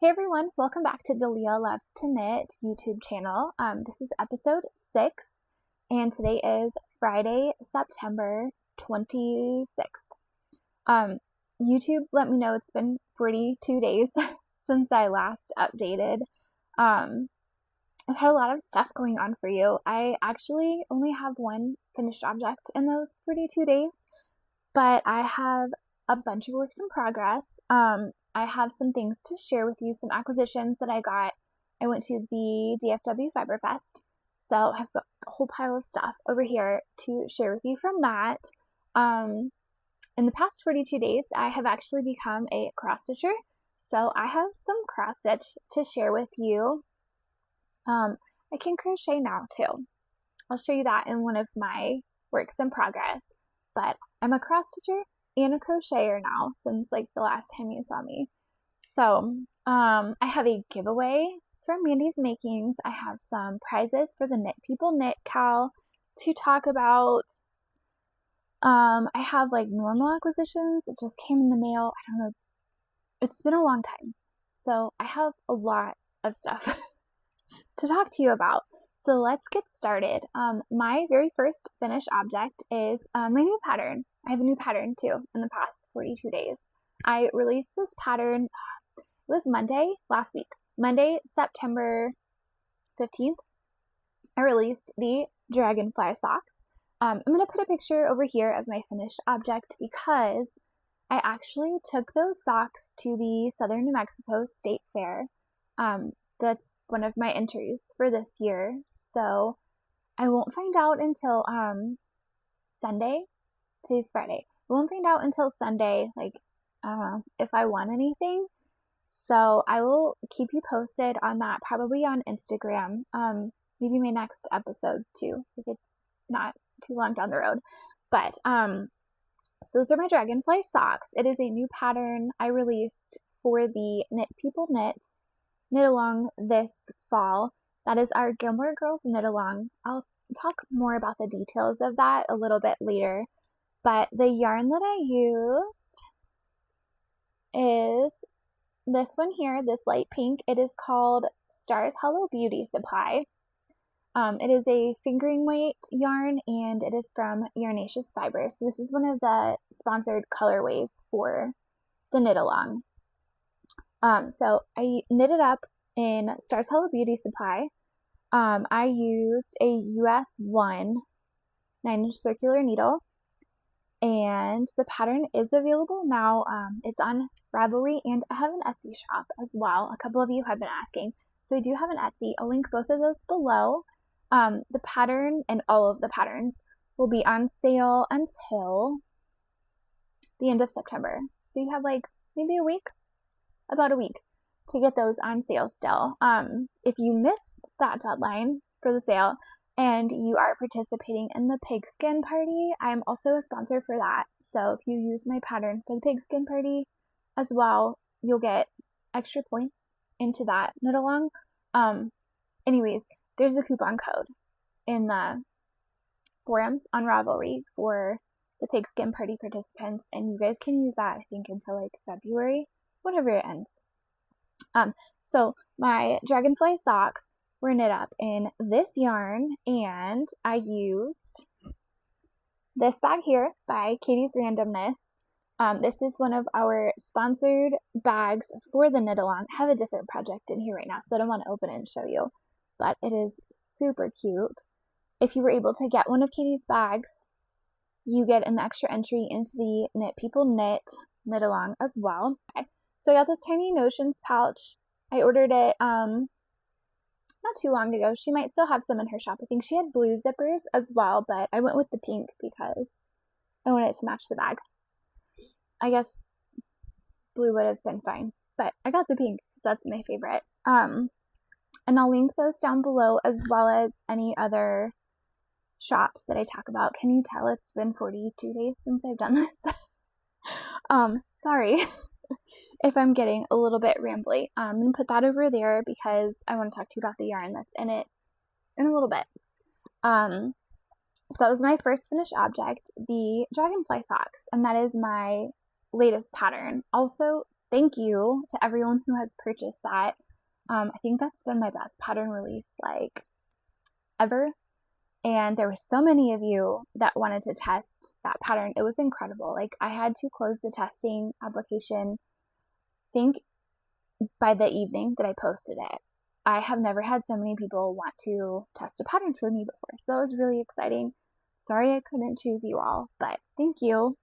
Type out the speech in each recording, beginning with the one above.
Hey everyone, welcome back to the Leah Loves to Knit YouTube channel. This is episode 6, and today is Friday, September 26th. YouTube let me know it's been 42 days since I last updated. I've had a lot of stuff going on for you. I actually only have one finished object in those 42 days, but I have a bunch of works in progress. I have some things to share with you, some acquisitions that I got. I went to the DFW Fiberfest, so I've got a whole pile of stuff over here to share with you from that. In the past 42 days, I have actually become a cross stitcher, so I have some cross stitch to share with you. I can crochet now too. I'll show you that in one of my works in progress, but I'm a cross stitcher and a crocheter now since like the last time you saw me. So I have a giveaway from Mandy's Makings. I have some prizes for the Knit People Knit Cal to talk about. I have like normal acquisitions. It just came in the mail. I don't know. It's been a long time. So I have a lot of stuff to talk to you about. So let's get started. My very first finished object is my new pattern. I have a new pattern too in the past 42 days. I released this pattern, it was Monday last week. Monday, September 15th, I released the Dragonfly socks. I'm going to put a picture over here of my finished object because I actually took those socks to the Southern New Mexico State Fair. That's one of my entries for this year. So I won't find out until Sunday. Today's Friday. I won't find out until Sunday, like, I don't know, if I won anything. So I will keep you posted on that, probably on Instagram. Maybe my next episode too, if it's not too long down the road. But so those are my Dragonfly socks. It is a new pattern I released for the Knit People Knit Along this fall. That is our Gilmore Girls Knit Along. I'll talk more about the details of that a little bit later. But the yarn that I used is this one here, this light pink. It is called Stars Hollow Beauty Supply. It is a fingering weight yarn, and it is from Yarnaceous Fibers. So this is one of the sponsored colorways for the Knit Along. So I knitted up in Stars Hollow Beauty Supply. I used a US 1 9-inch circular needle, and the pattern is available now. It's on Ravelry, and I have an Etsy shop as well. A couple of you have been asking. So I do have an Etsy. I'll link both of those below. The pattern and all of the patterns will be on sale until the end of September. So you have like maybe a week, about a week to get those on sale still. If you miss that deadline for the sale and you are participating in the pigskin party, I'm also a sponsor for that. So if you use my pattern for the pigskin party as well, you'll get extra points into that knit along. Anyways, there's a coupon code in the forums on Ravelry for the pigskin party participants, and you guys can use that I think until like February, whenever it ends. So my Dragonfly socks were knit up in this yarn, and I used this bag here by Katie's Randomness. This is one of our sponsored bags for the knit along. I have a different project in here right now, so I don't want to open it and show you, but it is super cute. If you were able to get one of Katie's bags, you get an extra entry into the Knit People Knit Along as well. Okay. So I got this tiny notions pouch. I ordered it not too long ago. She might still have some in her shop. I think she had blue zippers as well, but I went with the pink because I wanted it to match the bag. I guess blue would have been fine, but I got the pink because that's my favorite. And I'll link those down below, as well as any other shops that I talk about. Can you tell it's been 42 days since I've done this? Sorry if I'm getting a little bit rambly. I'm going to put that over there because I want to talk to you about the yarn that's in it in a little bit. So that was my first finished object, the Dragonfly socks, and that is my latest pattern. Also, thank you to everyone who has purchased that. I think that's been my best pattern release like ever. And there were so many of you that wanted to test that pattern. It was incredible. Like, I had to close the testing application, I think, by the evening that I posted it. I have never had so many people want to test a pattern for me before. So that was really exciting. Sorry I couldn't choose you all, but thank you.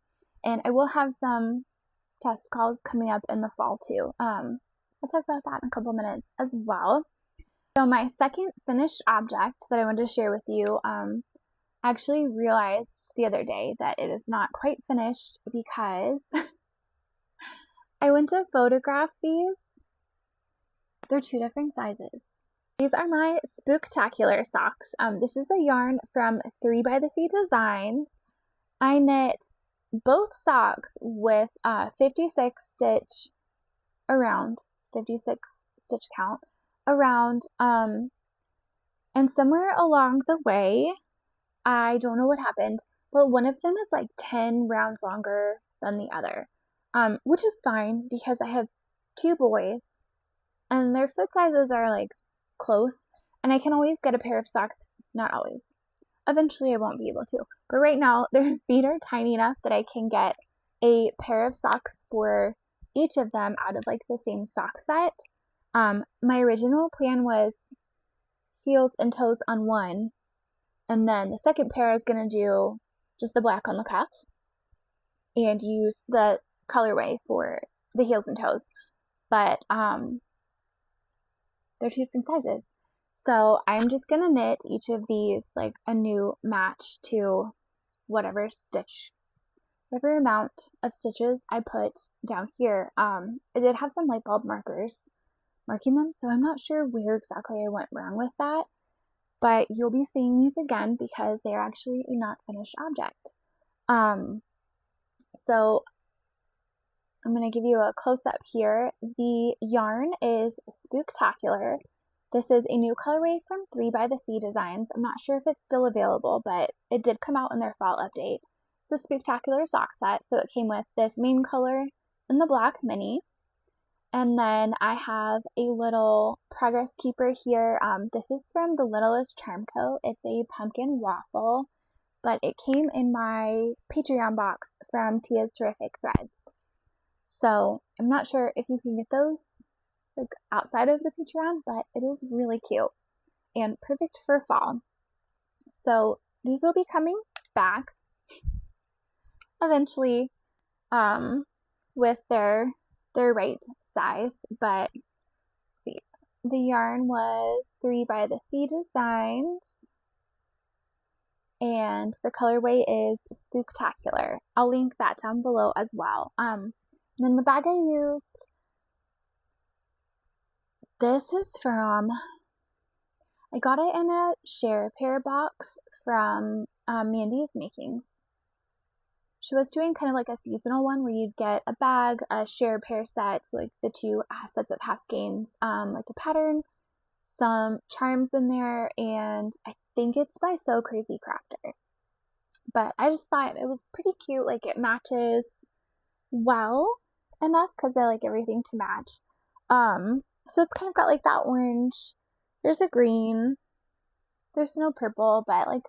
And I will have some test calls coming up in the fall too. I'll talk about that in a couple minutes as well. So my second finished object that I wanted to share with you, I actually realized the other day that it is not quite finished because I went to photograph these. They're 2 different sizes. These are my Spooktacular socks. This is a yarn from 3 by the Sea Designs. I knit both socks with 56 stitch around, 56 stitch count around, and somewhere along the way, I don't know what happened, but one of them is like 10 rounds longer than the other, which is fine because I have 2 boys and their foot sizes are like close, and I can always get a pair of socks. Not always. Eventually I won't be able to, but right now their feet are tiny enough that I can get a pair of socks for each of them out of like the same sock set. My original plan was heels and toes on one, and then the second pair is going to do just the black on the cuff and use the colorway for the heels and toes, but they're 2 different sizes. So I'm just going to knit each of these like a new match to whatever amount of stitches I put down here. I did have some light bulb markers marking them, so I'm not sure where exactly I went wrong with that, but you'll be seeing these again because they are actually a not finished object. So I'm going to give you a close-up here. The yarn is Spooktacular. This is a new colorway from 3 by the Sea Designs. I'm not sure if it's still available, but it did come out in their fall update. It's a Spooktacular sock set, so it came with this main color and the black mini. And then I have a little progress keeper here. This is from the Littlest Charm Co. It's a pumpkin waffle, but it came in my Patreon box from Tia's Terrific Threads. So I'm not sure if you can get those like outside of the Patreon, but it is really cute and perfect for fall. So these will be coming back eventually with their right size, but see, the yarn was 3 by the Sea Designs and the colorway is Spooktacular. I'll link that down below as well. And then the bag I used, this is from, I got it in a share pair box from Mandy's Makings. She was doing kind of like a seasonal one where you'd get a bag, a share pair set, so like the 2 sets of half skeins, like a pattern, some charms in there, and I think it's by So Crazy Crafter. But I just thought it was pretty cute, like it matches well enough because I like everything to match. So it's kind of got like that orange, there's a green, there's no purple, but like,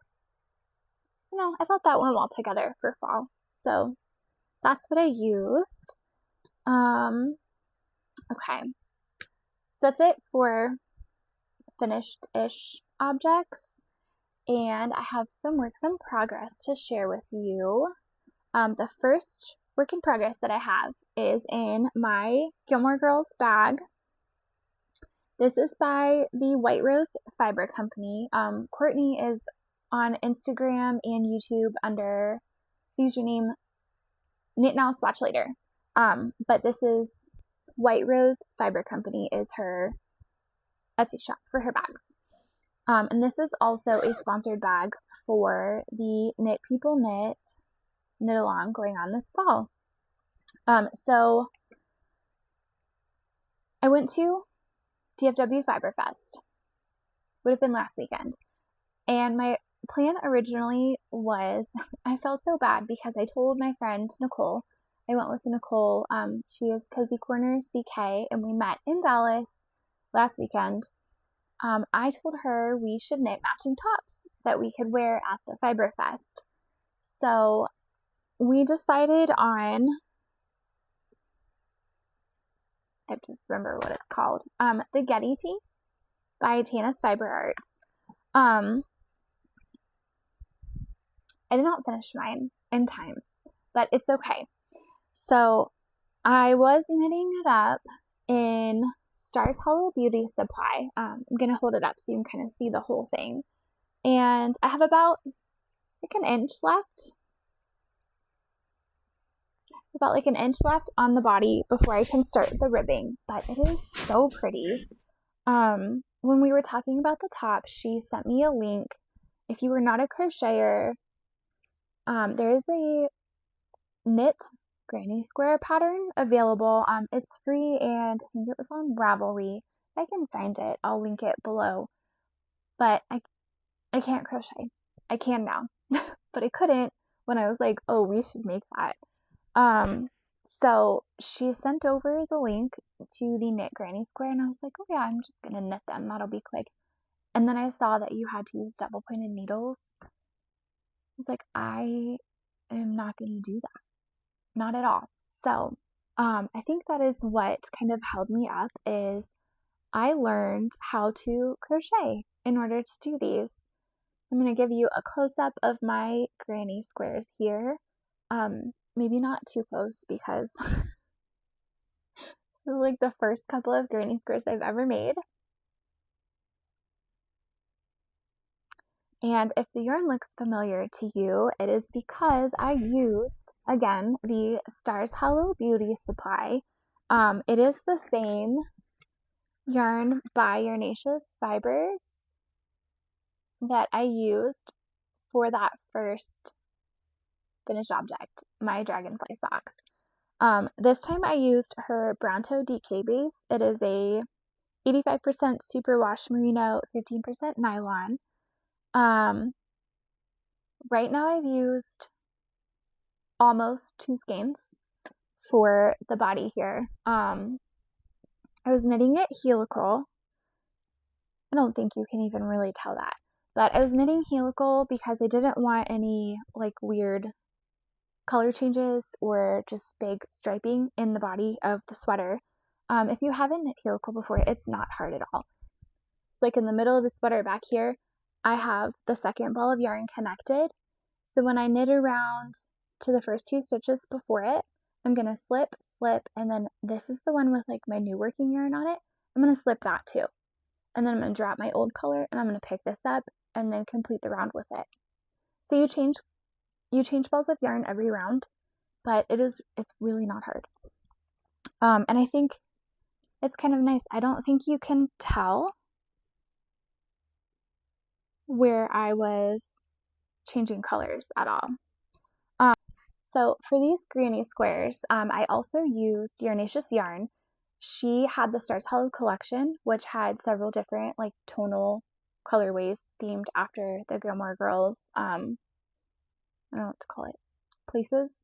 you know, I thought that went well together for fall. So that's what I used. Okay. So that's it for finished-ish objects. And I have some works in progress to share with you. The first work in progress that I have is in my Gilmore Girls bag. This is by the White Rose Fiber Company. Courtney is on Instagram and YouTube under the username Knit Now, Swatch Later. But this is White Rose Fiber Company is her Etsy shop for her bags. And this is also a sponsored bag for the Knit People Knit Along going on this fall. So I went to DFW Fiberfest. Would have been last weekend. And my plan originally was, I felt so bad because I told my friend Nichole, I went with Nichole. She is Cozy Corners CK, and we met in Dallas last weekend. I told her we should knit matching tops that we could wear at the Fiberfest. So we decided on, I have to remember what it's called, the Getty tee by Tana's Fiber Arts. I did not finish mine in time, but it's okay. So I was knitting it up in Stars Hollow Beauty Supply. I'm going to hold it up so you can kind of see the whole thing. And I have about like an inch left. About like an inch left on the body before I can start the ribbing. But it is so pretty. When we were talking about the top, she sent me a link. If you were not a crocheter, there is a knit granny square pattern available. It's free, and I think it was on Ravelry. If I can find it, I'll link it below. But I can't crochet. I can now, but I couldn't when I was like, oh, we should make that. So she sent over the link to the knit granny square, and I was like, oh yeah, I'm just gonna knit them. That'll be quick. And then I saw that you had to use double pointed needles. I was like, I am not gonna do that. Not at all. So, I think that is what kind of held me up is I learned how to crochet in order to do these. I'm going to give you a close-up of my granny squares here. Maybe not too close because they're like the first couple of granny squares I've ever made. And if the yarn looks familiar to you, it is because I used, again, the Stars Hollow Beauty Supply. It is the same yarn by Yarnaceous Fibers that I used for that first finished object, my Dragonfly socks. This time I used her Bronto DK base. It is a 85% superwash merino, 15% nylon. Right now I've used almost 2 skeins for the body here. I was knitting it helical. I don't think you can even really tell that, but I was knitting helical because I didn't want any like weird color changes or just big striping in the body of the sweater. If you haven't knit helical before, it's not hard at all. It's like in the middle of the sweater back here, I have the second ball of yarn connected. So when I knit around to the first 2 stitches before it, I'm going to slip, and then this is the one with like my new working yarn on it. I'm going to slip that too. And then I'm going to drop my old color and I'm going to pick this up and then complete the round with it. So you change balls of yarn every round, but it's really not hard. And I think it's kind of nice. I don't think you can tell where I was changing colors at all. So for these granny squares, I also used Yarnaceous yarn. She had the Stars Hollow collection, which had several different like tonal colorways themed after the Gilmore Girls, I don't know what to call it, places.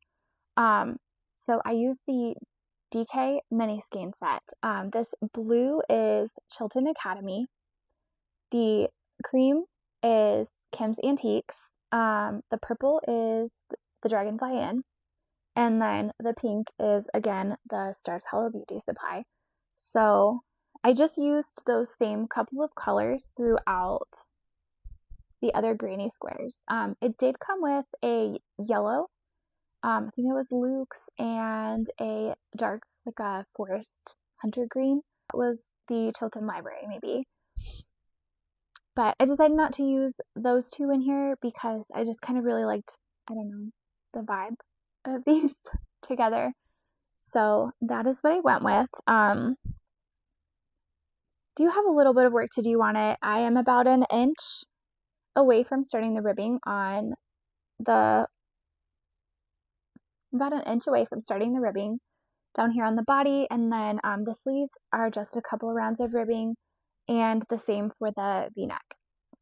So I used the DK mini skein set. This blue is Chilton Academy. The cream is Kim's Antiques. The purple is the Dragonfly Inn. And then the pink is, again, the Stars Hollow Beauty Supply. So I just used those same couple of colors throughout the other granny squares. It did come with a yellow, I think it was Luke's, and a dark, like a forest hunter green. That was the Chilton Library, maybe. But I decided not to use those 2 in here because I just kind of really liked, I don't know, the vibe of these together. So that is what I went with. Do have a little bit of work to do on it. I am about an inch away from starting the ribbing on the, about an inch away from starting the ribbing down here on the body. And then the sleeves are just a couple of rounds of ribbing, and the same for the V-neck.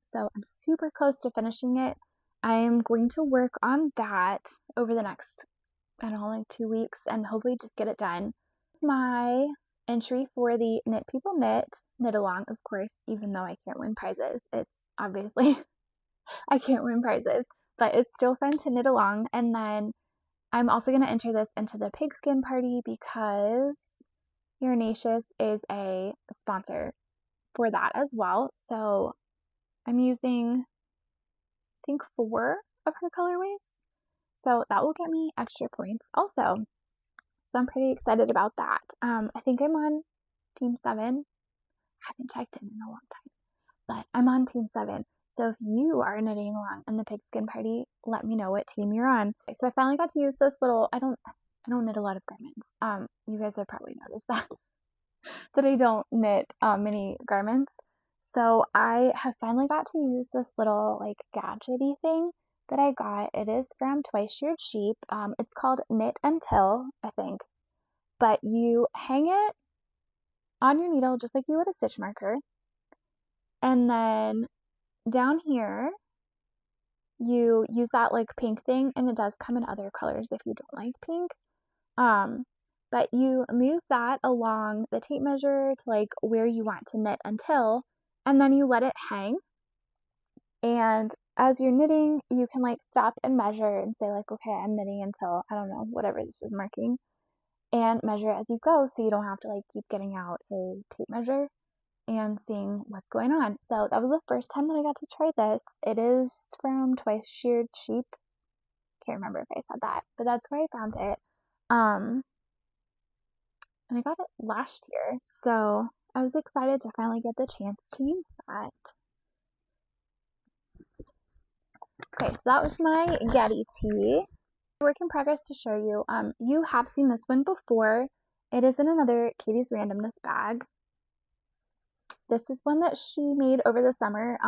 So I'm super close to finishing it. I am going to work on that over the next I don't know, like 2 weeks, and hopefully just get it done. It's my entry for the Knit People Knit Along, of course, even though I can't win prizes. It's obviously, I can't win prizes, but it's still fun to knit along. And then I'm also going to enter this into the pigskin party because Yarnacious is a sponsor for that as well. So I'm using, I think, 4 of her colorways. So that will get me extra points also. So I'm pretty excited about that. I think I'm on Team 7. I haven't checked in a long time, but I'm on Team 7. So if you are knitting along in the pigskin party, let me know what team you're on. So I finally got to use this little, I don't knit a lot of garments. You guys have probably noticed that, that I don't knit many garments. So I have finally got to use this little like gadgety thing that I got. It is from Twice Sheared Sheep. It's called Knit Until, I think. But you hang it on your needle just like you would a stitch marker. And then down here, you use that like pink thing, and it does come in other colors if you don't like pink. But you move that along the tape measure to like where you want to knit until, and then you let it hang. And as you're knitting, you can like stop and measure and say like, okay, I'm knitting until, I don't know, whatever this is marking, and measure as you go, so you don't have to like keep getting out a tape measure and seeing what's going on. So that was the first time that I got to try this. It is from Twice Sheared Sheep. Can't remember if I said that, but that's where I found it. And I got it last year, so I was excited to finally get the chance to use that. Okay, so that was my Getty tee. Work in progress to show you. You have seen this one before. It is in another Katie's Randomness bag. This is one that she made over the summer,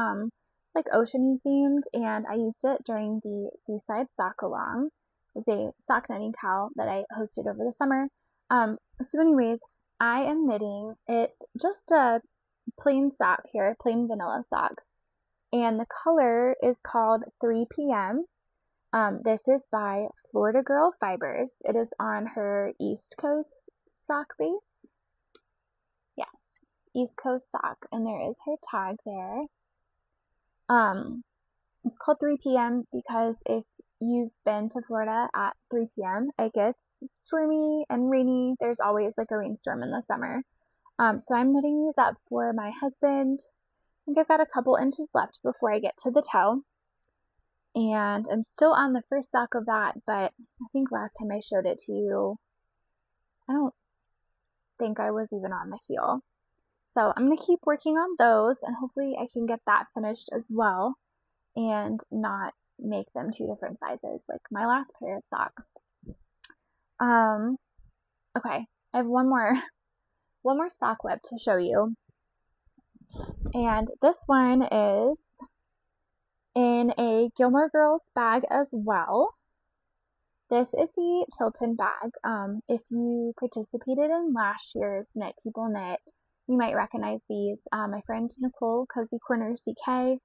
like oceany themed, and I used it during the Seaside Sock Along. It was a sock knitting cow that I hosted over the summer. So anyways, I am knitting. It's just a plain sock here, plain vanilla sock. And the color is called 3 p.m. This is by Florida Girl Fibers. It is on her East Coast sock base. Yes, East Coast sock. And there is her tag there. It's called 3 p.m. because if you've been to Florida at 3 p.m., it gets stormy and rainy. There's always like a rainstorm in the summer. So I'm knitting these up for my husband. I think I've got a couple inches left before I get to the toe. And I'm still on the first sock of that, but I think last time I showed it to you, I don't think I was even on the heel. So I'm going to keep working on those, and hopefully I can get that finished as well and not make them 2 different sizes like my last pair of socks. Okay, I have one more sock whip to show you. And this one is in a Gilmore Girls bag as well. This is the Tilton bag. If you participated in last year's Knit People Knit, you might recognize these. My friend Nichole, Cozy Corner CK,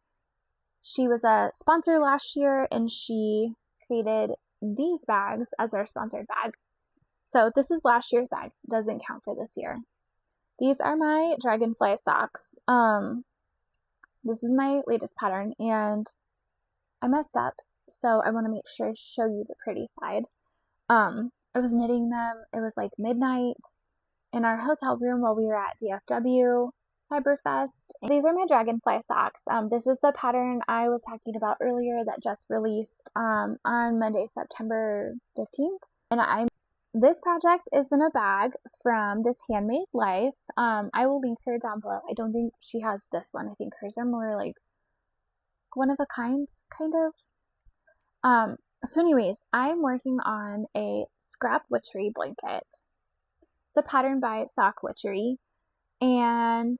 she was a sponsor last year, and she created these bags as our sponsored bag. So this is last year's bag, doesn't count for this year. These are my Dragonfly socks. This is my latest pattern, and I messed up, so I want to make sure I show you the pretty side. I was knitting them. It was like midnight in our hotel room while we were at DFW Fiberfest. These are my Dragonfly socks. This is the pattern I was talking about earlier that just released on Monday, September 15th. And this project is in a bag from this Handmade Life. I will link her down below. I don't think she has this one. I think hers are more like one of a kind of. So anyways, I'm working on a scrap witchery blanket. It's a pattern by Sock Witchery, and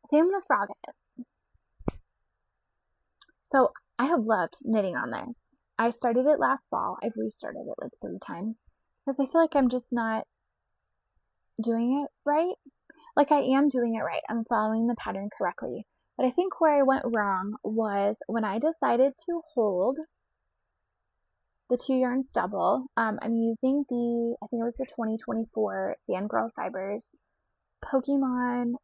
I think I'm gonna frog it. So I have loved knitting on this. I started it last fall. I've restarted it like 3 times because I feel like I'm just not doing it right. Like I am doing it right. I'm following the pattern correctly. But I think where I went wrong was when I decided to hold the 2 yarns double. I'm using I think it was the 2024 Fangirl Fibers Pokemon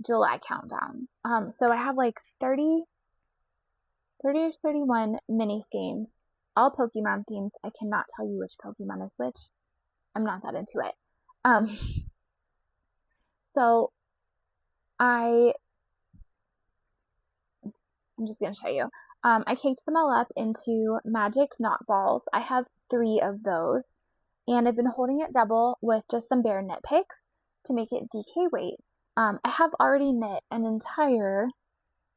July countdown. So I have like 30 or 31 mini skeins, all Pokemon themes. I cannot tell you which Pokemon is which. I'm not that into it. So I'm just going to show you. I caked them all up into magic knot balls. I have 3 of those, and I've been holding it double with just some bare knit picks to make it DK weight. I have already knit an entire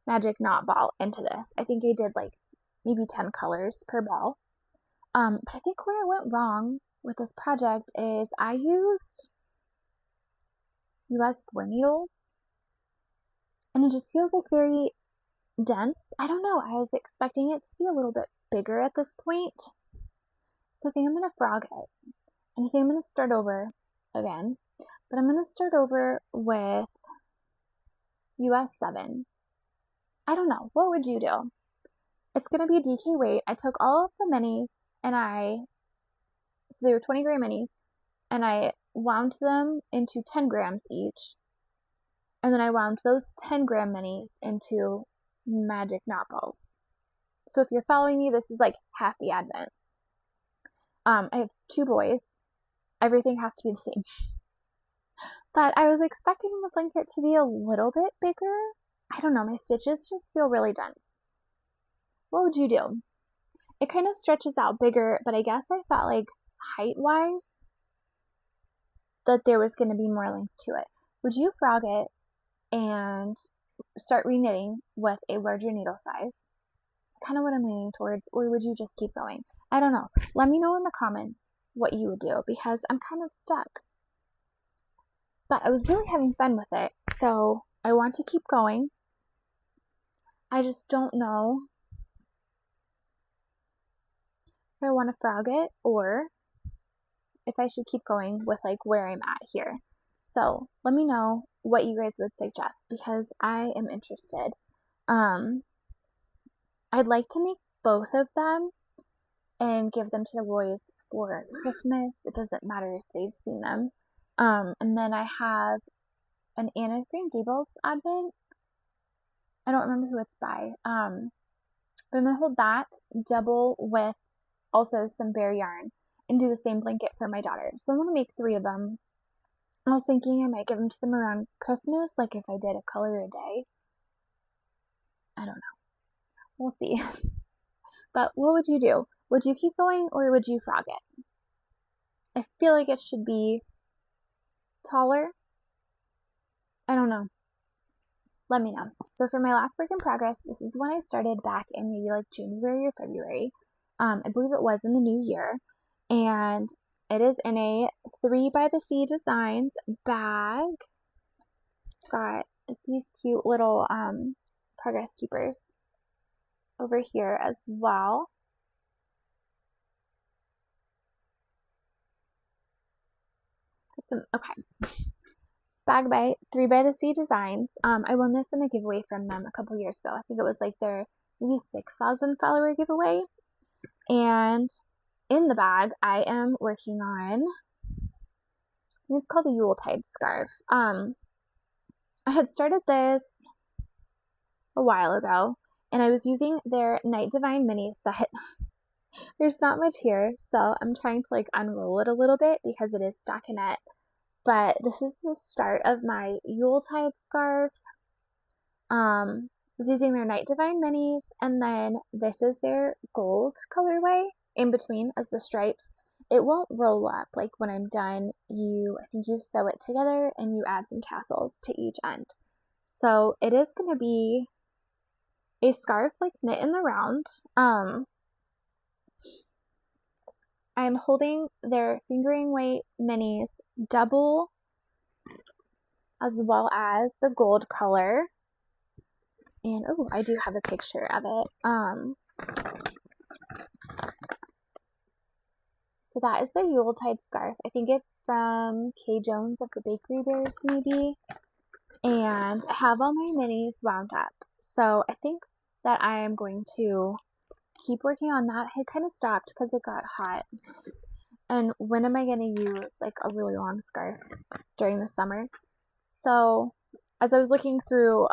magic knot ball into this. I think I did like maybe 10 colors per ball. But I think where I went wrong with this project is I used US 4 needles, and it just feels like very dense. I don't know. I was expecting it to be a little bit bigger at this point. So I think I'm going to frog it. And I think I'm going to start over again. But I'm going to start over with US 7. I don't know. What would you do? It's going to be DK weight. I took all of the minis so they were 20 gram minis, and I wound them into 10 grams each. And then I wound those 10 gram minis into magic knot balls. So if you're following me, this is like half the advent. I have 2 boys. Everything has to be the same. But I was expecting the blanket to be a little bit bigger. I don't know, my stitches just feel really dense. What would you do? It kind of stretches out bigger, but I guess I thought like height-wise that there was going to be more length to it. Would you frog it and start reknitting with a larger needle size? It's kind of what I'm leaning towards. Or would you just keep going? I don't know. Let me know in the comments what you would do, because I'm kind of stuck. But I was really having fun with it, so I want to keep going. I just don't know if I want to frog it or if I should keep going with like where I'm at here. So let me know what you guys would suggest, because I am interested. I'd like to make both of them and give them to the boys for Christmas. It doesn't matter if they've seen them. And then I have an Anna of Green Gables advent. I don't remember who it's by. But I'm going to hold that double with also some bare yarn and do the same blanket for my daughter. So I'm going to make 3 of them. I was thinking I might give them to them around Christmas, like if I did a color a day. I don't know. We'll see. But what would you do? Would you keep going or would you frog it? I feel like it should be taller. I don't know. Let me know. So for my last work in progress, this is when I started back in maybe like January or February. I believe it was in the new year. And it is in a 3 by the Sea Designs bag. Got these cute little progress keepers over here as well. Okay. It's bag by 3 by the Sea Designs. I won this in a giveaway from them a couple years ago. I think it was like their maybe 6,000 follower giveaway. And in the bag, I am working on, I think it's called the Yuletide scarf. I had started this a while ago, and I was using their Night Divine mini set. There's not much here, so I'm trying to like unroll it a little bit because it is stockinette. But this is the start of my Yuletide scarf. I was using their Night Divine minis, and then this is their gold colorway in between as the stripes. It won't roll up. Like when I'm done, I think you sew it together and you add some tassels to each end. So it is going to be a scarf like knit in the round. I'm holding their fingering weight minis double as well as the gold color. And oh, I do have a picture of it. So that is the Yuletide scarf. I think it's from Kay Jones of the Bakery Bears, maybe. And I have all my minis wound up. So I think that I am going to keep working on that. I kind of stopped because it got hot. And when am I going to use like a really long scarf during the summer? So as I was looking through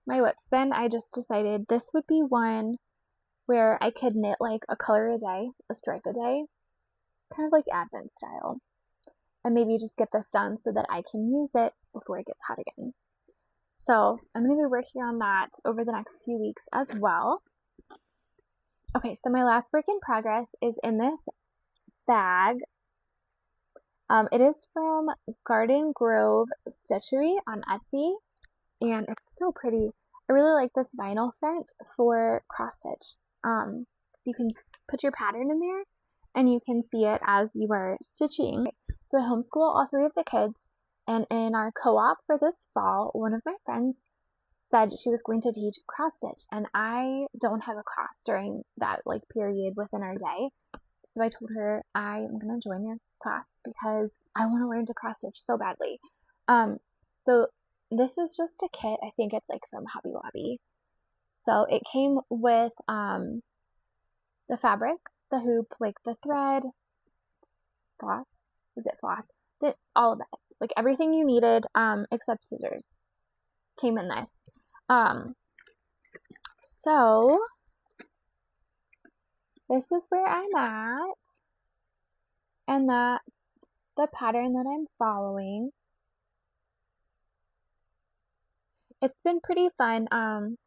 my whip spin, I just decided this would be one where I could knit like a color a day, a stripe a day, kind of like Advent style. And maybe just get this done so that I can use it before it gets hot again. So I'm going to be working on that over the next few weeks as well. Okay, so my last work in progress is in this bag. It is from Garden Grove Stitchery on Etsy, and it's so pretty. I really like this vinyl front for cross stitch. You can put your pattern in there, and you can see it as you are stitching. So I homeschool all 3 of the kids, and in our co-op for this fall, one of my friends said she was going to teach cross stitch, and I don't have a class during that like period within our day. So I told her I am going to join your class because I want to learn to cross stitch so badly. So this is just a kit. I think it's like from Hobby Lobby. So it came with the fabric, the hoop, like the thread, floss. Was it floss? All of it. Like everything you needed except scissors came in this. So this is where I'm at, and that's the pattern that I'm following. It's been pretty fun. I don't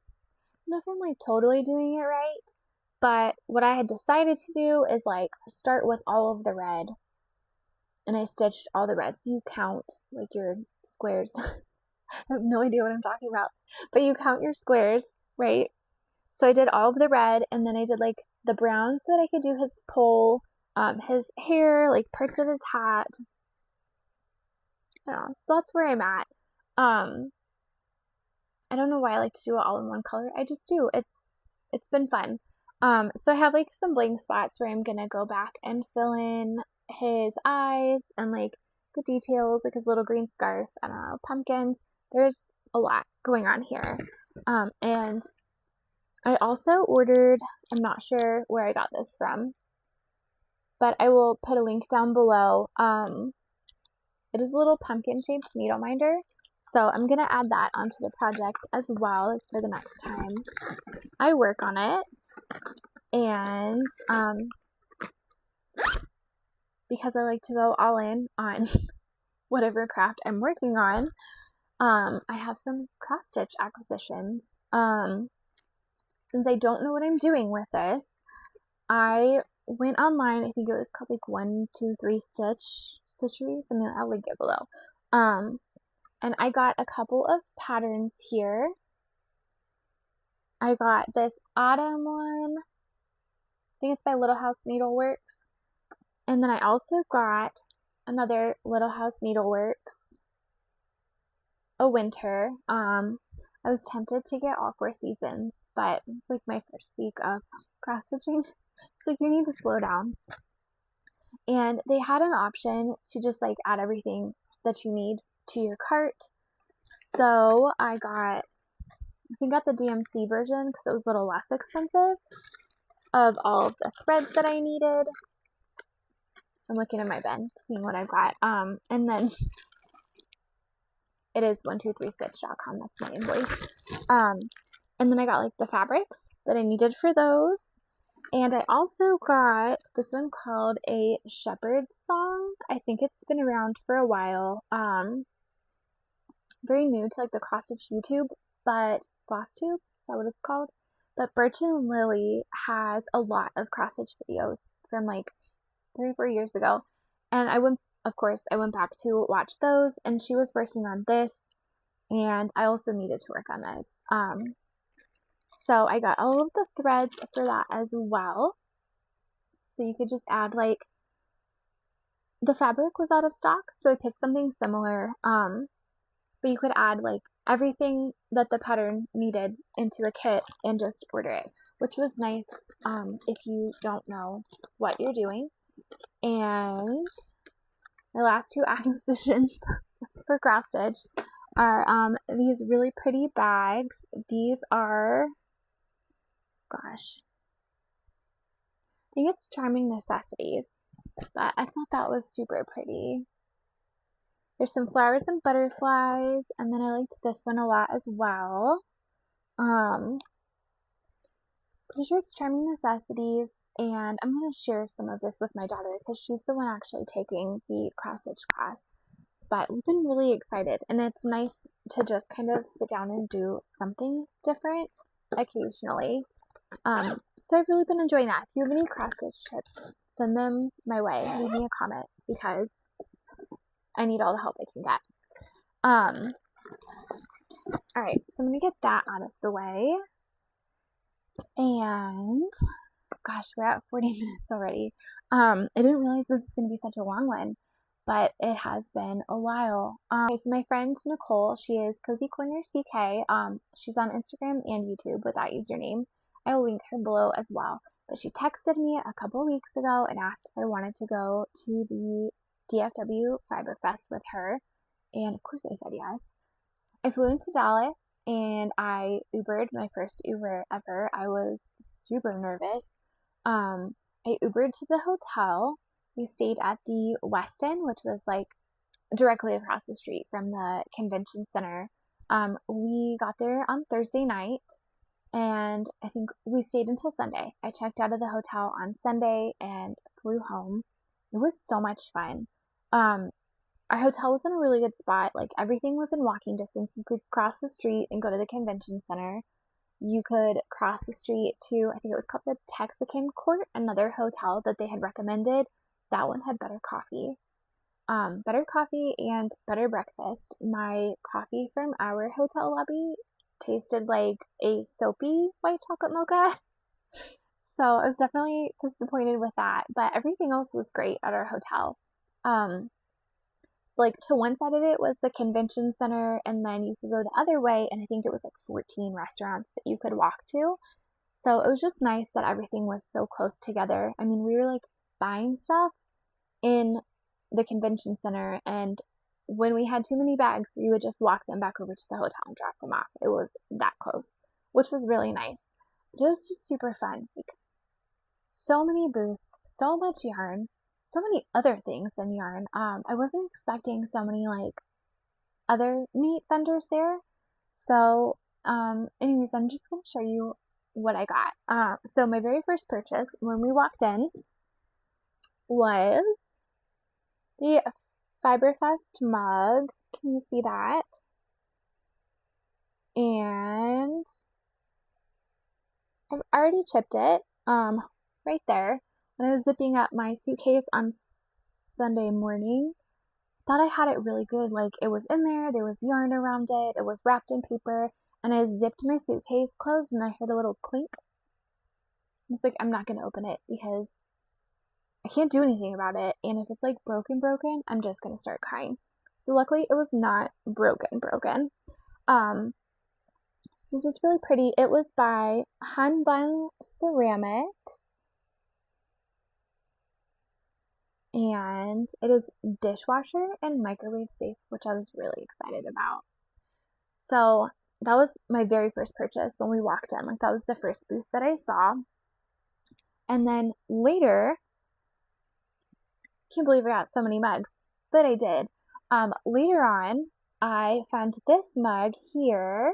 know if I'm like totally doing it right, but what I had decided to do is like start with all of the red, and I stitched all the red. So you count like your squares. I have no idea what I'm talking about, but you count your squares, right? So I did all of the red, and then I did like the brown so that I could do his pole, his hair, like parts of his hat. I don't know. So that's where I'm at. I don't know why I like to do it all in one color. I just do. It's been fun. So I have like some blank spots where I'm gonna go back and fill in his eyes and like the details, like his little green scarf, I don't know, pumpkins. There's a lot going on here. And I also ordered, I'm not sure where I got this from, but I will put a link down below. It is a little pumpkin shaped needle minder. So I'm going to add that onto the project as well for the next time I work on it. And because I like to go all in on whatever craft I'm working on, I have some cross stitch acquisitions. Since I don't know what I'm doing with this, I went online. I think it was called like 1, 2, 3 Stitchery, something like that. I'll link it below. And I got a couple of patterns here. I got this autumn one. I think it's by Little House Needleworks. And then I also got another Little House Needleworks, a winter. I was tempted to get all 4 seasons, but it's like my first week of cross stitching. So you need to slow down. And they had an option to just like add everything that you need to your cart. So I got the DMC version because it was a little less expensive of all of the threads that I needed. I'm looking at my bin, seeing what I got. And then it is 123stitch.com. That's my invoice. And then I got like the fabrics that I needed for those. And I also got this one called a Shepherd's Song. I think it's been around for a while. Very new to like the cross stitch YouTube, but FlossTube, is that what it's called? But Birch and Lily has a lot of cross stitch videos from like 3 or 4 years ago. And I went back to watch those, and she was working on this, and I also needed to work on this. So I got all of the threads for that as well. So you could just add like, the fabric was out of stock, so I picked something similar. But you could add like everything that the pattern needed into a kit and just order it, which was nice if you don't know what you're doing. And my last 2 acquisitions for cross stitch are these really pretty bags. These are, gosh, think it's Charming Necessities, but I thought that was super pretty. There's some flowers and butterflies, and then I liked this one a lot as well. Pretty sure it's Charming Necessities, and I'm going to share some of this with my daughter because she's the one actually taking the cross-stitch class. But we've been really excited, and it's nice to just kind of sit down and do something different occasionally. So I've really been enjoying that. If you have any cross-stitch tips, send them my way. Leave me a comment because I need all the help I can get. Alright, so I'm going to get that out of the way. And, gosh, we're at 40 minutes already. I didn't realize this is going to be such a long one, but it has been a while. Okay, so my friend Nichole, she is Cozy Corner CK. She's on Instagram and YouTube with that username. I will link her below as well. But she texted me a couple weeks ago and asked if I wanted to go to the DFW Fiberfest with her. And of course I said yes. So I flew into Dallas and I Ubered, my first Uber ever. I was super nervous. I Ubered to the hotel. We stayed at the Westin, which was like directly across the street from the convention center. We got there on Thursday night, and I think we stayed until Sunday. I checked out of the hotel on Sunday and flew home. It was so much fun. Our hotel was in a really good spot. Like, everything was in walking distance. You could cross the street and go to the convention center. You could cross the street to, I think it was called the Texican Court, another hotel that they had recommended. That one had better coffee. Better coffee and better breakfast. My coffee from our hotel lobby tasted like a soapy white chocolate mocha. So I was definitely disappointed with that, but everything else was great at our hotel. Like, to one side of it was the convention center, and then you could go the other way, and I think it was like 14 restaurants that you could walk to. So it was just nice that everything was so close together. I mean, we were like buying stuff in the convention center, and when we had too many bags, we would just walk them back over to the hotel and drop them off. It was that close, which was really nice. But it was just super fun. Like, so many booths, so much yarn, so many other things than yarn. I wasn't expecting so many like other neat vendors there. So anyways, I'm just going to show you what I got. So my very first purchase when we walked in was the Fiberfest mug. Can you see that? And I've already chipped it right there. When I was zipping up my suitcase on Sunday morning, I thought I had it really good. Like, it was in there, there was yarn around it, it was wrapped in paper, and I zipped my suitcase closed and I heard a little clink. I was like, I'm not going to open it because I can't do anything about it, and if it's like broken, I'm just going to start crying. So luckily it was not broken. So this is really pretty. It was by Hanbang Ceramics. And it is dishwasher and microwave safe, which I was really excited about. So that was my very first purchase when we walked in. Like, that was the first booth that I saw. And then later, can't believe I got so many mugs, but I did. Later on, I found this mug here.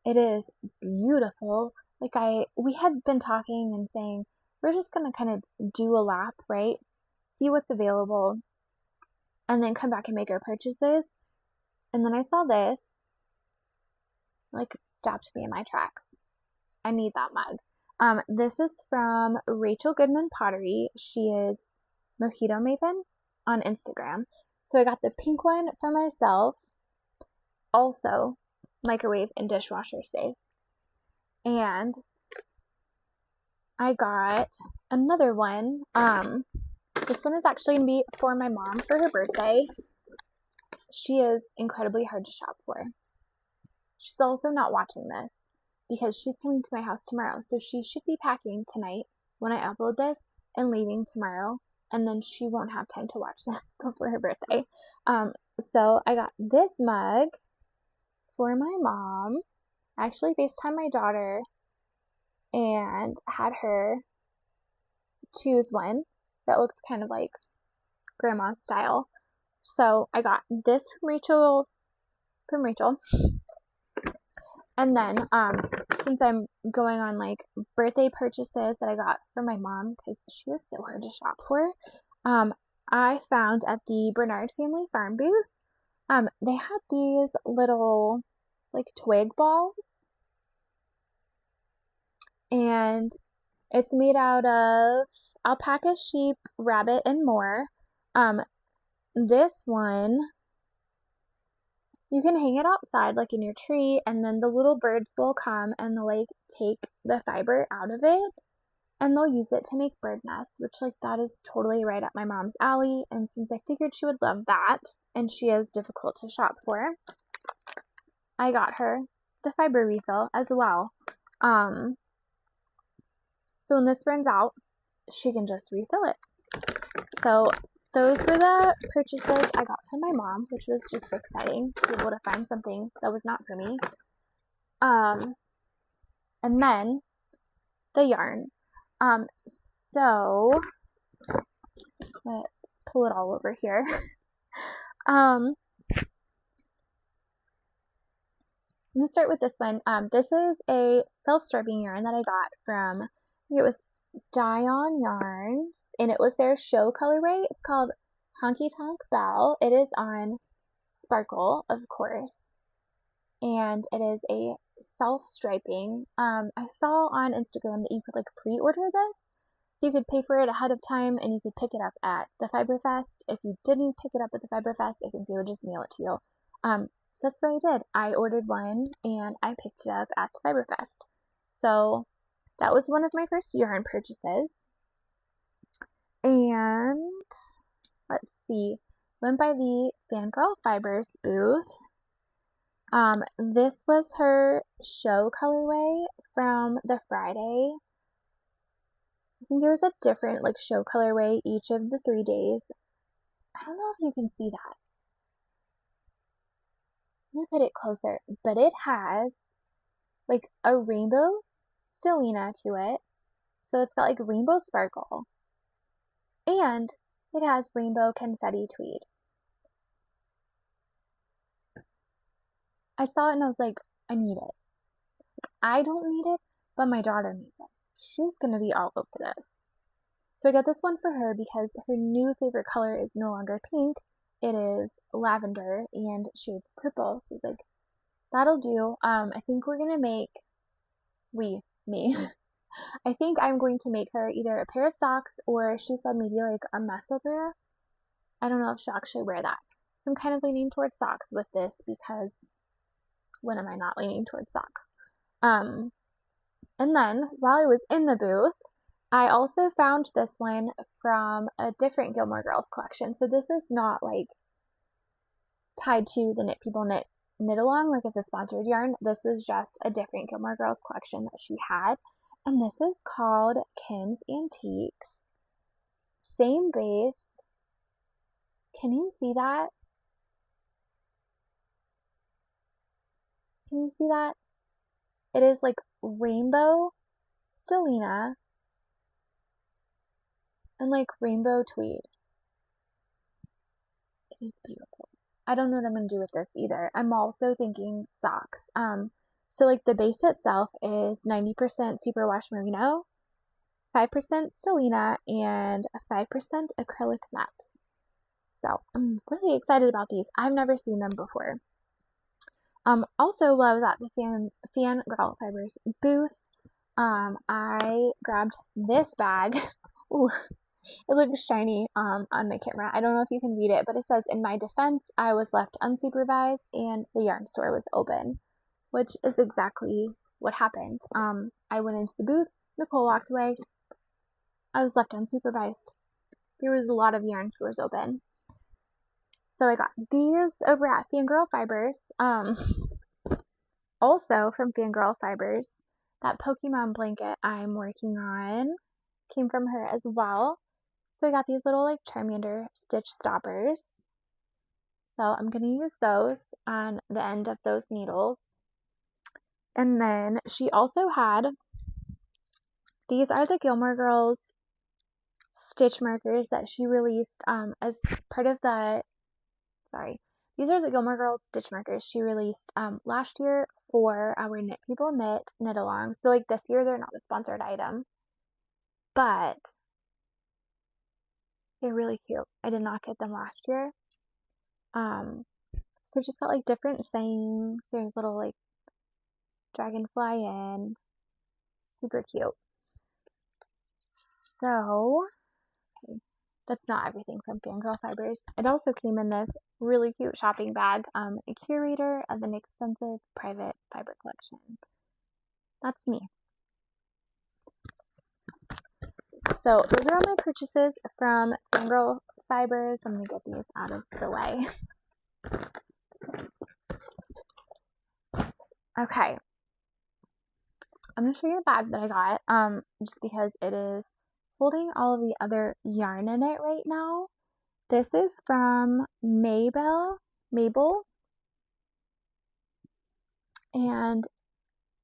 It is beautiful. Like, we had been talking and saying, we're just going to kind of do a lap, right? See what's available, and then come back and make our purchases. And then I saw this, like, stopped me in my tracks. I need that mug. This is from Rachel Goodman Pottery. She is Mojito Maven on Instagram. So I got the pink one for myself, also microwave and dishwasher safe. And I got another one. This one is actually going to be for my mom for her birthday. She is incredibly hard to shop for. She's also not watching this because she's coming to my house tomorrow. So she should be packing tonight when I upload this and leaving tomorrow. And then she won't have time to watch this before her birthday. So I got this mug for my mom. I actually FaceTimed my daughter and had her choose one that looked kind of like grandma's style. So I got this from Rachel. And then, since I'm going on like birthday purchases that I got for my mom, because she was so hard to shop for, I found at the Bernard Family Farm booth, they had these little like twig balls, and it's made out of alpaca, sheep, rabbit, and more. This one, you can hang it outside like in your tree, and then the little birds will come and they'll like take the fiber out of it and they'll use it to make bird nests, which like that is totally right up my mom's alley. And since I figured she would love that, and she is difficult to shop for, I got her the fiber refill as well. So when this runs out, she can just refill it. So those were the purchases I got from my mom, which was just exciting to be able to find something that was not for me. And then the yarn. So I'm gonna pull it all over here. I'm gonna start with this one. This is a self-striping yarn that I got from, I think it was Dye-On Yarns, and it was their show colorway. It's called Honky Tonk Belle. It is on Sparkle, of course, and it is a self-striping. I saw on Instagram that you could like pre-order this, so you could pay for it ahead of time and you could pick it up at the Fiberfest. If you didn't pick it up at the Fiberfest, I think they would just mail it to you. So that's what I did. I ordered one and I picked it up at the Fiberfest. So that was one of my first yarn purchases. And let's see, went by the Fangirl Fibers booth. This was her show colorway from the Friday. I think there was a different like show colorway each of the 3 days. I don't know if you can see that. I'm gonna put it closer, but it has like a rainbow stellina to it. So it's got like rainbow sparkle. And it has rainbow confetti tweed. I saw it and I was like, I need it. I don't need it, but my daughter needs it. She's going to be all over this. So I got this one for her because her new favorite color is no longer pink. It is lavender and shades purple. So it's like, that'll do. I think we're going to make, me. I think I'm going to make her either a pair of socks or she said maybe like a messenger. I don't know if she'll actually wear that. I'm kind of leaning towards socks with this because when am I not leaning towards socks? And then while I was in the booth, I also found this one from a different Gilmore Girls collection. So this is not like tied to the Knit People Knit Along like as a sponsored yarn. This was just a different Gilmore Girls collection that she had. And this is called Kim's Antiques. Same base. Can you see that? Can you see that? It is like rainbow stellina and like rainbow tweed. It is beautiful. I don't know what I'm going to do with this either. I'm also thinking socks. So like the base itself is 90% superwash merino, 5% stellina, and 5% acrylic maps. So I'm really excited about these. I've never seen them before. Also, while I was at the Fangirl Fibers booth, I grabbed this bag. Ooh, it looks shiny on my camera. I don't know if you can read it, but it says, "In my defense, I was left unsupervised and the yarn store was open," which is exactly what happened. I went into the booth, Nichole walked away, I was left unsupervised. There was a lot of yarn stores open. So I got these over at Fangirl Fibers. Also from Fangirl Fibers, that Pokemon blanket I'm working on came from her as well. So I got these little like Charmander stitch stoppers. So I'm going to use those on the end of those needles. And then she also had these are the Gilmore Girls stitch markers that she released as part of the, these are the Gilmore Girls stitch markers she released last year for our Knit People Knit alongs. So like this year they're not a sponsored item, but they're really cute. I did not get them last year. They've just got like different sayings. There's little like dragonfly in. Super cute. So, okay, that's not everything from Fangirl Fibers. It also came in this really cute shopping bag, a curator of an extensive private fiber collection. That's me. So those are all my purchases from Fangirl Fibers. I'm going to get these out of the way. Okay. I'm going to show you the bag that I got, just because it is holding all of the other yarn in it right now. This is from Mabel, and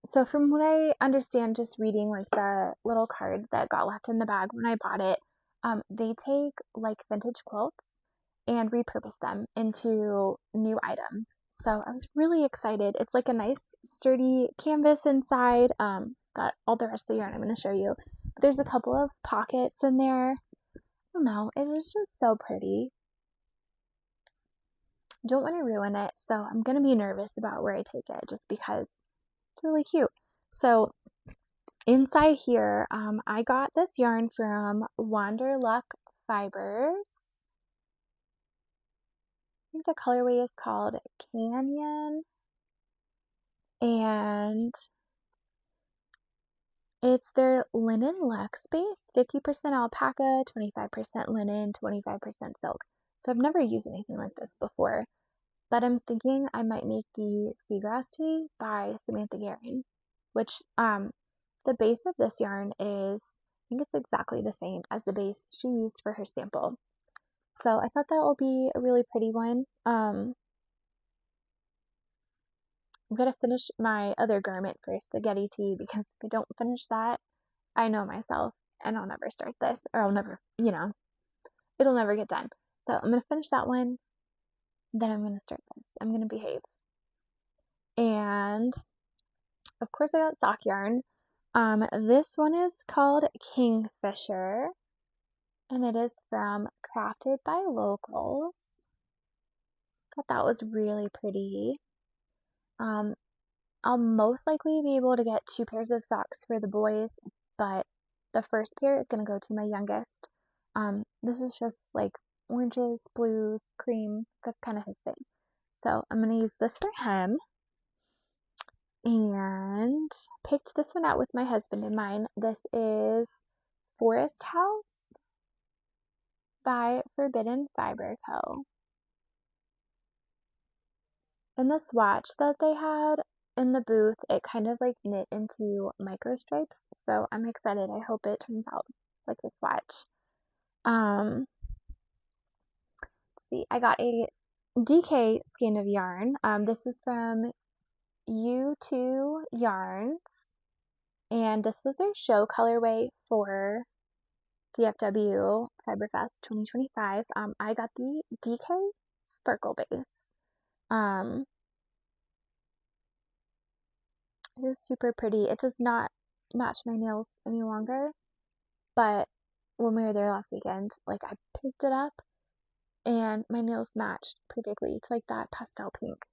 so from what I understand, just reading like the little card that got left in the bag when I bought it, they take like vintage quilts and repurpose them into new items. So I was really excited. It's like a nice sturdy canvas inside. Got all the rest of the yarn I'm going to show you. But there's a couple of pockets in there. I don't know. It is just so pretty. Don't want to ruin it, so I'm going to be nervous about where I take it just because it's really cute. So inside here, I got this yarn from Wanderluck Fibers. I think the colorway is called Canyon, and it's their linen luxe base, 50% alpaca, 25% linen, 25% silk. So I've never used anything like this before, but I'm thinking I might make the Seagrass Tea by Samantha Guerin, which the base of this yarn is, I think it's exactly the same as the base she used for her sample. So I thought that will be a really pretty one. I'm going to finish my other garment first, the Getty Tea, because if I don't finish that, I know myself and I'll never start this, or I'll never, it'll never get done. So I'm going to finish that one, then I'm going to start this. I'm going to behave. And of course I got sock yarn. This one is called Kingfisher, and it is from Crafted by Locals. Thought that was really pretty. I'll most likely be able to get 2 pairs of socks for the boys, but the first pair is going to go to my youngest. This is just like oranges, blues, cream. That's kind of his thing. So I'm going to use this for him. And picked this one out with my husband in mind. This is Forest House by Forbidden Fiber Co. In the swatch that they had in the booth, it kind of like knit into micro stripes. So I'm excited. I hope it turns out like the swatch. Let's see. I got a DK skein of yarn. This was from U2 Yarns, and this was their show colorway for DFW Fiberfest 2025. I got the DK Sparkle base. It is super pretty. It does not match my nails any longer, but when we were there last weekend, like I picked it up and my nails matched perfectly to like that pastel pink.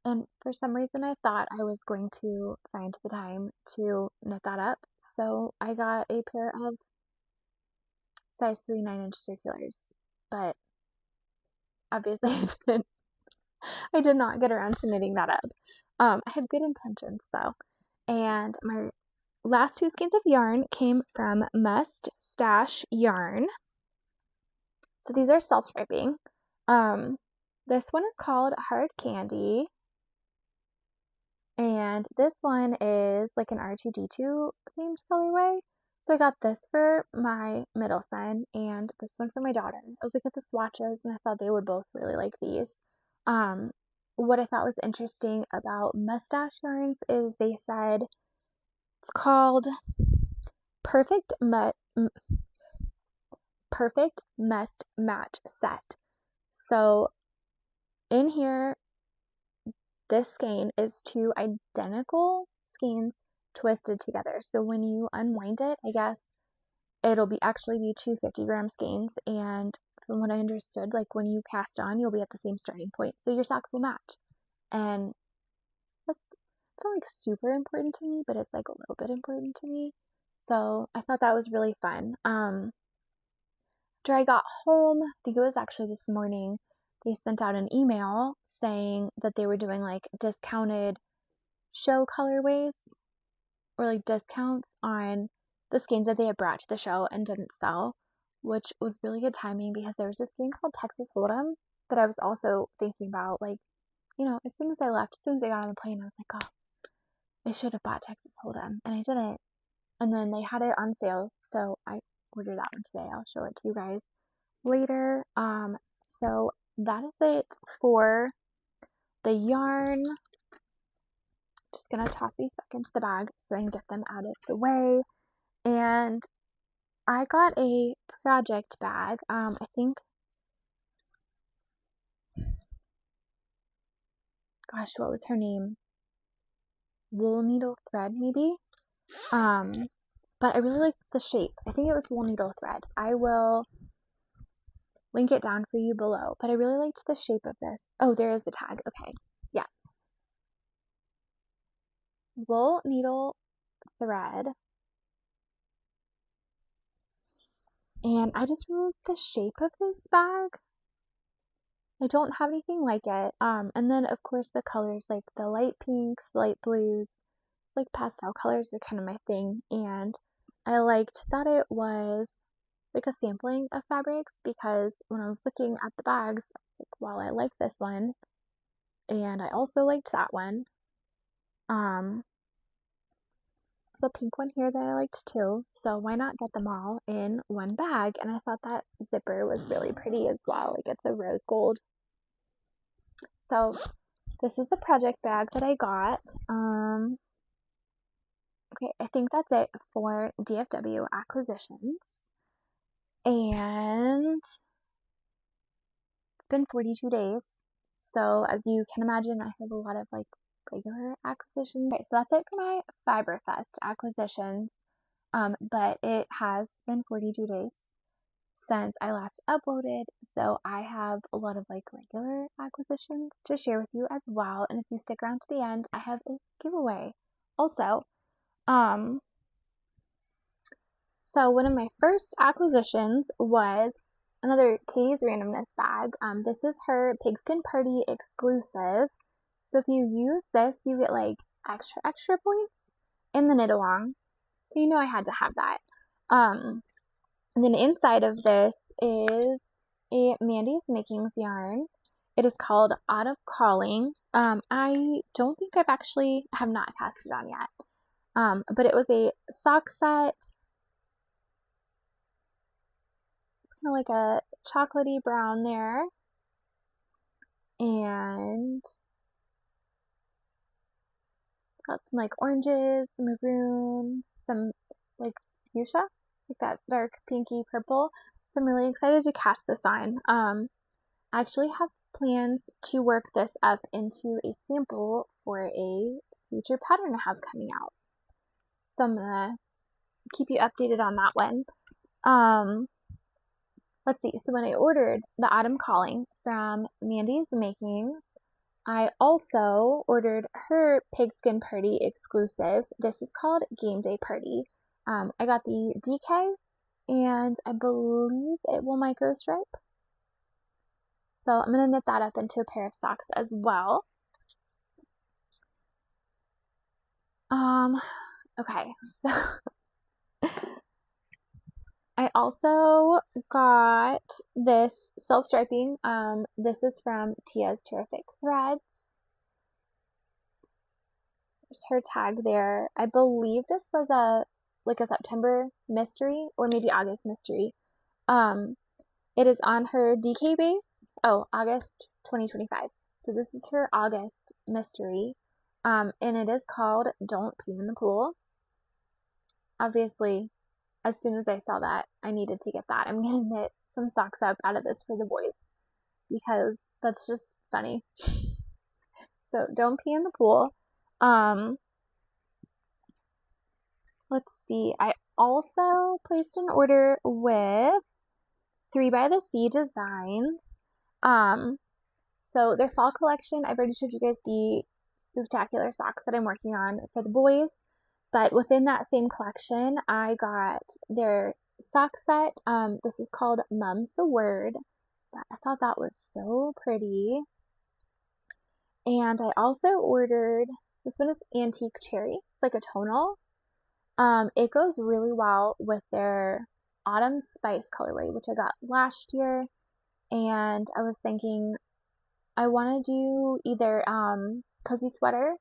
And for some reason, I thought I was going to find the time to knit that up. So I got a pair of size 3 9-inch circulars, but obviously I did not get around to knitting that up. I had good intentions though. And my last 2 skeins of yarn came from Must Stash Yarn. So these are self-striping. This one is called Hard Candy. And this one is like an R2D2 themed colorway. So I got this for my middle son and this one for my daughter. I was looking at the swatches and I thought they would both really like these. What I thought was interesting about Mustache Yarns is they said it's called perfect must match set. So in here, this skein is 2 identical skeins twisted together. So when you unwind it, I guess it'll actually be 2 50-gram skeins, and from what I understood, like when you cast on, you'll be at the same starting point, so your socks will match. And it's not like super important to me, but it's like a little bit important to me. So I thought that was really fun. After I got home, I think it was actually this morning, they sent out an email saying that they were doing like discounted show colorways, or like discounts on the skeins that they had brought to the show and didn't sell, which was really good timing because there was this skein called Texas Hold'em that I was also thinking about. Like, you know, as soon as I got on the plane, I was like, oh, I should have bought Texas Hold'em, and I didn't. And then they had it on sale, so I ordered that one today. I'll show it to you guys later. So that is it for the yarn. Just gonna toss these back into the bag so I can get them out of the way. And I got a project bag. I think, gosh, what was her name? Wool Needle Thread, maybe? But I really like the shape. I think it was Wool Needle Thread. I will link it down for you below, but I really liked the shape of this. Oh, there is the tag. Okay. Yeah. Wool Needle Thread. And I just really like the shape of this bag. I don't have anything like it. And then of course the colors, like the light pinks, light blues, like pastel colors are kind of my thing. And I liked that it was like a sampling of fabrics, because when I was looking at the bags, like, while I like this one, and I also liked that one, the pink one here that I liked too, so why not get them all in one bag? And I thought that zipper was really pretty as well, like it's a rose gold. So this was the project bag that I got. Okay, I think that's it for DFW acquisitions. And it's been 42 days. So as you can imagine, I have a lot of like regular acquisitions. Okay, so that's it for my Fiberfest acquisitions. But it has been 42 days since I last uploaded, so I have a lot of like regular acquisitions to share with you as well. And if you stick around to the end, I have a giveaway also. So one of my first acquisitions was another Katie's Randomness bag. This is her Pigskin Party exclusive. So if you use this, you get like extra points in the knit along. So you know I had to have that. And then inside of this is a Mandy's Makings yarn. It is called Autumn Calling. I don't think have not cast it on yet. But it was a sock set. It's kind of like a chocolatey brown there. And got some like oranges, some maroon, some like fuchsia, like that dark pinky purple. So I'm really excited to cast this on. I actually have plans to work this up into a sample for a future pattern I have coming out. So I'm gonna keep you updated on that one. Let's see. So when I ordered the Autumn Calling from Mandy's Makings, I also ordered her Pigskin Party exclusive. This is called Game Day Party. I got the DK, and I believe it will micro stripe. So I'm going to knit that up into a pair of socks as well. Okay, so I also got this self-striping. This is from Tia's Terrific Threads. There's her tag there. I believe this was a September mystery or maybe August mystery. It is on her DK base. Oh, August 2025. So this is her August mystery. And it is called Don't Pee in the Pool. Obviously, as soon as I saw that, I needed to get that. I'm going to knit some socks up out of this for the boys because that's just funny. So don't pee in the pool. Let's see. I also placed an order with 3 by the Sea Designs. So their fall collection, I've already showed you guys the Spooktacular socks that I'm working on for the boys. But within that same collection, I got their sock set. This is called Mum's the Word. I thought that was so pretty. And I also ordered, this one is Antique Cherry. It's like a tonal. It goes really well with their Autumn Spice colorway, which I got last year. And I was thinking I want to do either cozy sweater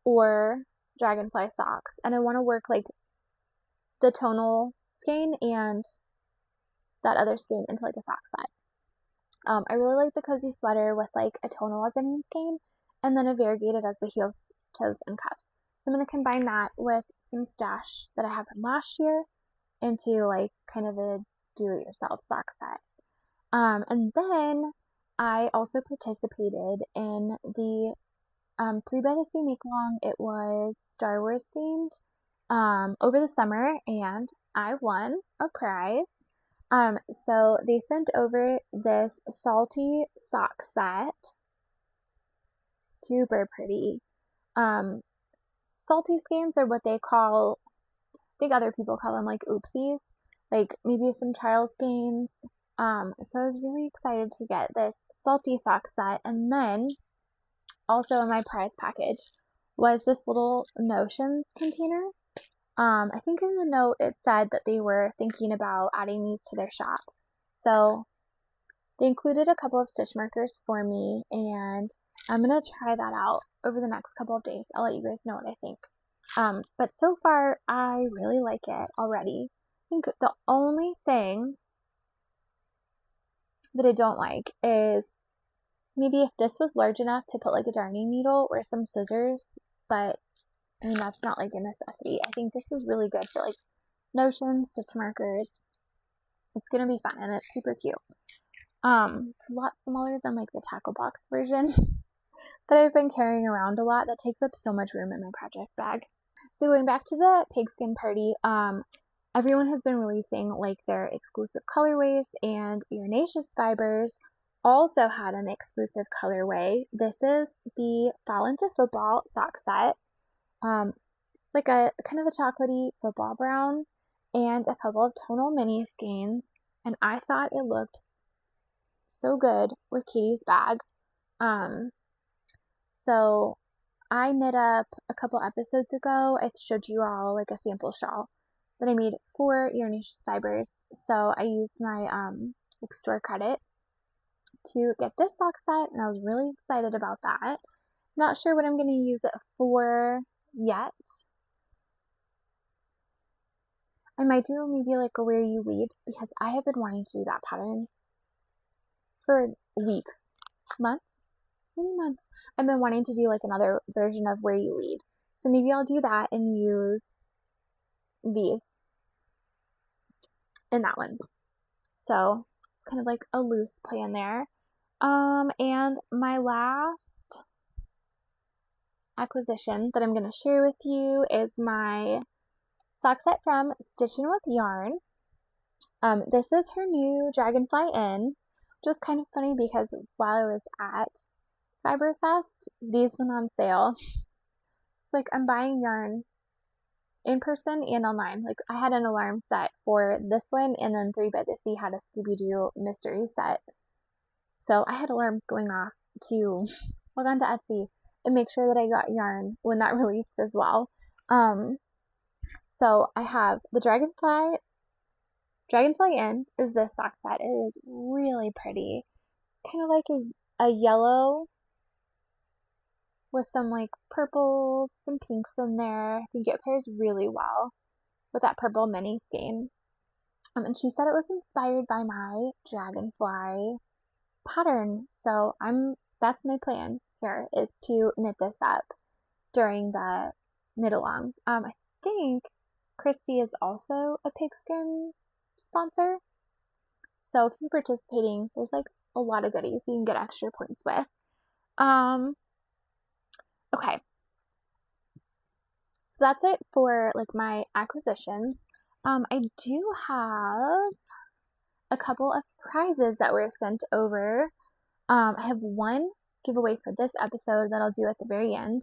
or Dragonfly socks. And I want to work like the tonal skein and that other skein into like a sock set. I really like the cozy sweater with like a tonal as the main skein and then a variegated as the heels, toes, and cuffs. I'm going to combine that with some stash that I have from last year into like kind of a do-it-yourself sock set. And then I also participated in the 3 by the Sea make-along. It was Star Wars themed over the summer, and I won a prize. So they sent over this salty sock set. Super pretty. Salty skeins are what they call, I think other people call them like oopsies, like maybe some trial skeins. So I was really excited to get this salty sock set. And then also in my prize package was this little notions container. I think in the note it said that they were thinking about adding these to their shop. So they included a couple of stitch markers for me, and I'm going to try that out over the next couple of days. I'll let you guys know what I think. But so far, I really like it already. I think the only thing that I don't like is maybe if this was large enough to put like a darning needle or some scissors, but I mean, that's not like a necessity. I think this is really good for like notions, stitch markers. It's going to be fun and it's super cute. It's a lot smaller than like the tackle box version that I've been carrying around a lot. That takes up so much room in my project bag. So going back to the pigskin party, everyone has been releasing like their exclusive colorways, and Yarnaceous Fibers also had an exclusive colorway. This is the Fall into Football sock set. It's like a kind of a chocolatey football brown and a couple of tonal mini skeins, and I thought it looked so good with Katie's bag. So I knit up a couple episodes ago. I showed you all like a sample shawl that I made for Yarnaceous Fibers. So I used my like store credit to get this sock set, and I was really excited about that. Not sure what I'm going to use it for yet. I might do maybe like a Where You Lead, because I have been wanting to do that pattern for weeks, months, maybe months. I've been wanting to do like another version of Where You Lead. So maybe I'll do that and use these in that one. So it's kind of like a loose plan there. And my last acquisition that I'm going to share with you is my sock set from Stitchin' with Yarn. This is her new Dragonfly in, which was kind of funny because while I was at Fiberfest, these went on sale. It's like I'm buying yarn in person and online. Like I had an alarm set for this one, and then 3 by the Sea had a Scooby-Doo mystery set. So I had alarms going off to log on to Etsy and make sure that I got yarn when that released as well. So I have the Dragonfly in is this sock set. It is really pretty. Kind of like a yellow with some like purples and pinks in there. I think it pairs really well with that purple mini skein. And she said it was inspired by my Dragonfly pattern. So that's my plan here, is to knit this up during the knit along. I think Christy is also a pigskin sponsor. So if you're participating, there's like a lot of goodies you can get extra points with. Okay. So that's it for like my acquisitions. I do have a couple of prizes that were sent over. I have one giveaway for this episode that I'll do at the very end.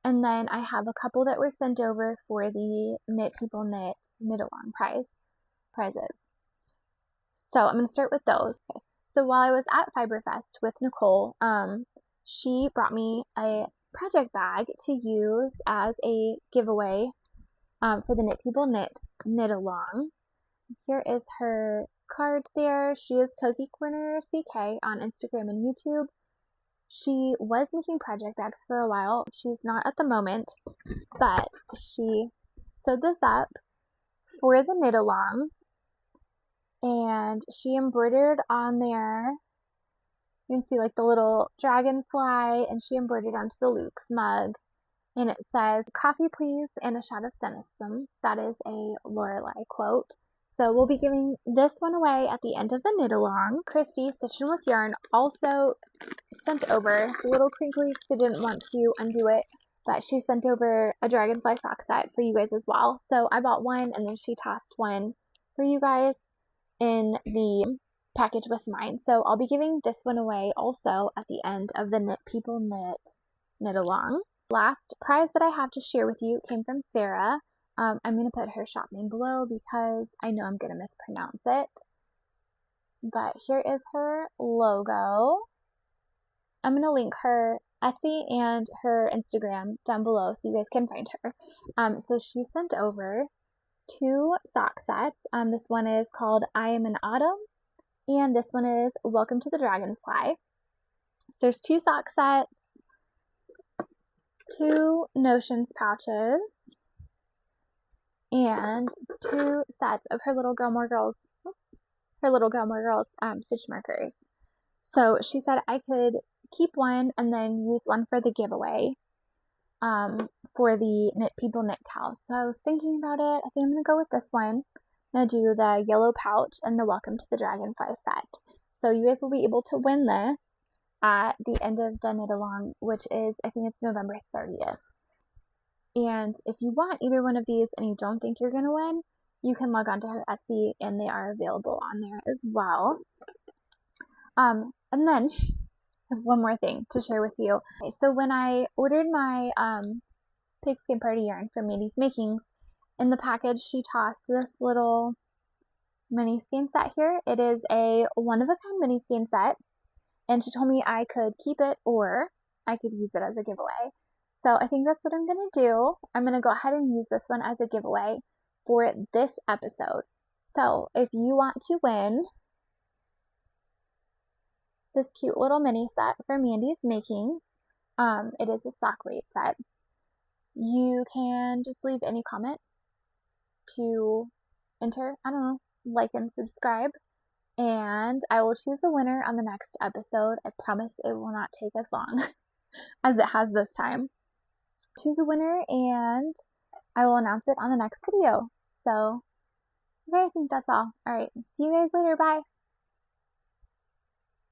And then I have a couple that were sent over for the Knit People Knit Knit-Along prizes. So I'm going to start with those. Okay. So while I was at Fiberfest with Nichole, she brought me a project bag to use as a giveaway for the Knit People Knit-Along. Here is her card there. She is Cozy Corner CK on Instagram and YouTube. She was making project bags for a while. She's not at the moment, but she sewed this up for the Knit-Along, and she embroidered on there. You can see like the little dragonfly, and she embroidered onto the Luke's mug, and it says, "Coffee please and a shot of cynicism." That is a Lorelei quote. So we'll be giving this one away at the end of the Knit-Along. Christy, Stitched with Yarn, also sent over a little crinkly because I didn't want to undo it, but she sent over a Dragonfly sock set for you guys as well. So I bought one, and then she tossed one for you guys in the package with mine. So I'll be giving this one away also at the end of the Knit People Knit-Along. Last prize that I have to share with you came from Sarah. I'm going to put her shop name below because I know I'm going to mispronounce it. But here is her logo. I'm going to link her Etsy and her Instagram down below so you guys can find her. So she sent over 2 sock sets. This one is called I Am in Autumn, and this one is Welcome to the Dragonfly. So there's 2 sock sets, 2 notions pouches, and 2 sets of her Little Gilmore Girls stitch markers. So she said I could keep one and then use one for the giveaway for the Knit People Knit Cow. So I was thinking about it. I think I'm going to go with this one. I'm going to do the yellow pouch and the Welcome to the Dragonfly set. So you guys will be able to win this at the end of the Knit-Along, which is, I think it's November 30th. And if you want either one of these and you don't think you're going to win, you can log on to her Etsy and they are available on there as well. And then I have one more thing to share with you. Okay, so when I ordered my pigskin party yarn from Mandy's Makings, in the package she tossed this little mini skein set here. It is a one-of-a-kind mini skein set, and she told me I could keep it or I could use it as a giveaway. So I think that's what I'm going to do. I'm going to go ahead and use this one as a giveaway for this episode. So if you want to win this cute little mini set for Mandy's Makings, it is a sock weight set. You can just leave any comment to enter, I don't know, like and subscribe, and I will choose a winner on the next episode. I promise it will not take as long as it has this time. Choose a winner and I will announce it on the next video. So, okay, I think that's all. Alright, see you guys later. Bye.